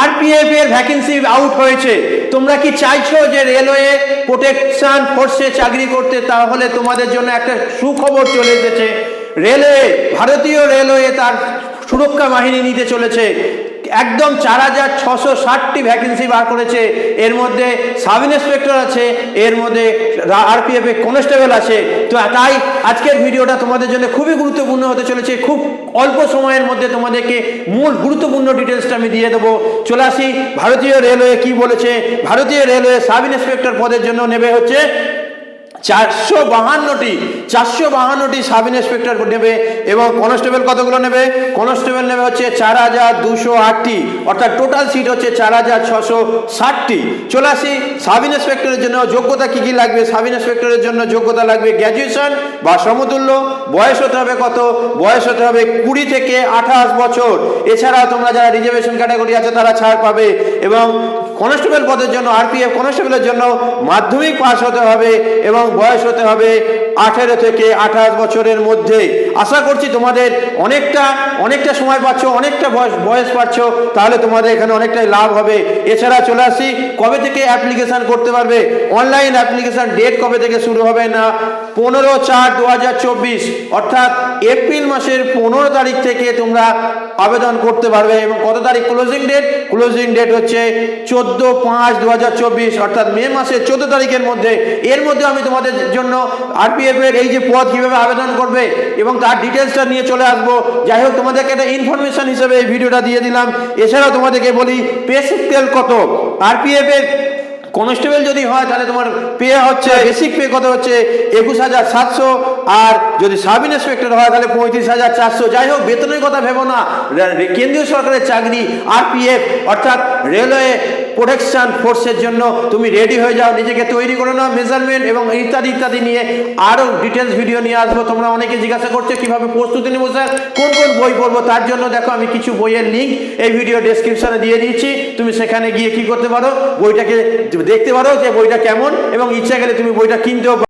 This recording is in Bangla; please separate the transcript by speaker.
Speaker 1: আরপিএফ এর ভ্যাকেন্সি আউট হয়েছে। তোমরা কি চাইছো যে রেলওয়ে প্রোটেকশন ফোর্সে চাকরি করতে? তাহলে তোমাদের জন্য একটা সুখবর চলে এসেছে। রেলওয়ে, ভারতীয় রেলওয়ে তার সুরক্ষা বাহিনী নিতে চলেছে। একদম 4660টি ভ্যাকেন্সি বার করেছে। এর মধ্যে সাব ইন্সপেক্টর আছে, এর মধ্যে আরপিএফ এর কনস্টেবল আছে। তো তাই আজকের ভিডিওটা তোমাদের জন্য খুবই গুরুত্বপূর্ণ হতে চলেছে। খুব অল্প সময়ের মধ্যে তোমাদেরকে মূল গুরুত্বপূর্ণ ডিটেলসটা আমি দিয়ে দেবো। চলে আসি ভারতীয় রেলওয়ে কি বলেছে। ভারতীয় রেলওয়ে সাব ইন্সপেক্টর পদের জন্য নেবে হচ্ছে 452টি সাব ইন্সপেক্টর নেবে। এবং কনস্টেবল কতগুলো নেবে? কনস্টেবল নেবে হচ্ছে 4208টি, অর্থাৎ টোটাল সিট হচ্ছে 4660টি। চলে আসি সাব ইন্সপেক্টরের জন্য যোগ্যতা কি কি লাগবে। সাব ইন্সপেক্টরের জন্য যোগ্যতা লাগবে গ্র্যাজুয়েশন বা সমতুল্য। বয়স হতে হবে কত? বয়স হতে হবে 20 থেকে 28 বছর। এছাড়াও তোমরা যারা রিজার্ভেশন ক্যাটাগরি আছে তারা ছাড় পাবে। এবং কনস্টেবল পদের জন্য, আরপিএফ কনস্টেবলের জন্য মাধ্যমিক পাস হতে হবে এবং বয়স হতে হবে 18 থেকে 28 বছরের মধ্যে। আশা করছি তোমাদের অনেকটা সময় পাচ্ছ, অনেকটা বয়স পাচ্ছ, তাহলে তোমাদের এখানে অনেকটাই লাভ হবে। এছাড়া চলে আসি কবে থেকে অ্যাপ্লিকেশন করতে পারবে। অনলাইন অ্যাপ্লিকেশন ডেট কবে থেকে শুরু হবে না 15/4/2024, অর্থাৎ এপ্রিল মাসের 15 তারিখ থেকে তোমরা আবেদন করতে পারবে। এবং কত তারিখ ক্লোজিং ডেট? ক্লোজিং ডেট হচ্ছে 14/5/2024, অর্থাৎ মে মাসের 14 তারিখের মধ্যে। এর মধ্যে আমি তোমাদের জন্য আরপিএফ এর এই যে পদ কিভাবে আবেদন করবে এবং তার ডিটেলসটা নিয়ে চলে আসবো। যাই হোক, তোমাদেরকে একটা ইনফরমেশন হিসেবে এই ভিডিওটা দিয়ে দিলাম। এছাড়াও তোমাদেরকে বলি পে স্কেল কত। আরপিএফ এর কনস্টেবল যদি হয় তাহলে তোমার পে হচ্ছে, বেসিক পে কত হচ্ছে 21700, আর যদি সাব ইন্সপেক্টর হয় তাহলে 35400। যাই হোক, বেতনের কথা ভেবো না, কেন্দ্রীয় সরকারের চাকরি আরপিএফ অর্থাৎ রেলওয়ে প্রোটেকশন ফোর্সের জন্য তুমি রেডি হয়ে যাও, নিজেকে তৈরি করে নাও, মেজারমেন্ট এবং ইত্যাদি নিয়ে আরও ডিটেলস ভিডিও নিয়ে আসবো। তোমরা অনেকে জিজ্ঞাসা করছো কিভাবে প্রস্তুতি নেবো স্যার, কোন কোন বই পড়বো। তার জন্য দেখো আমি কিছু বইয়ের লিঙ্ক এই ভিডিও ডেসক্রিপশনে দিয়ে দিয়েছি। তুমি সেখানে গিয়ে কি করতে পারো, বইটাকে দেখতে পারো যে বইটা কেমন, এবং ইচ্ছা গেলে তুমি বইটা কিনতেও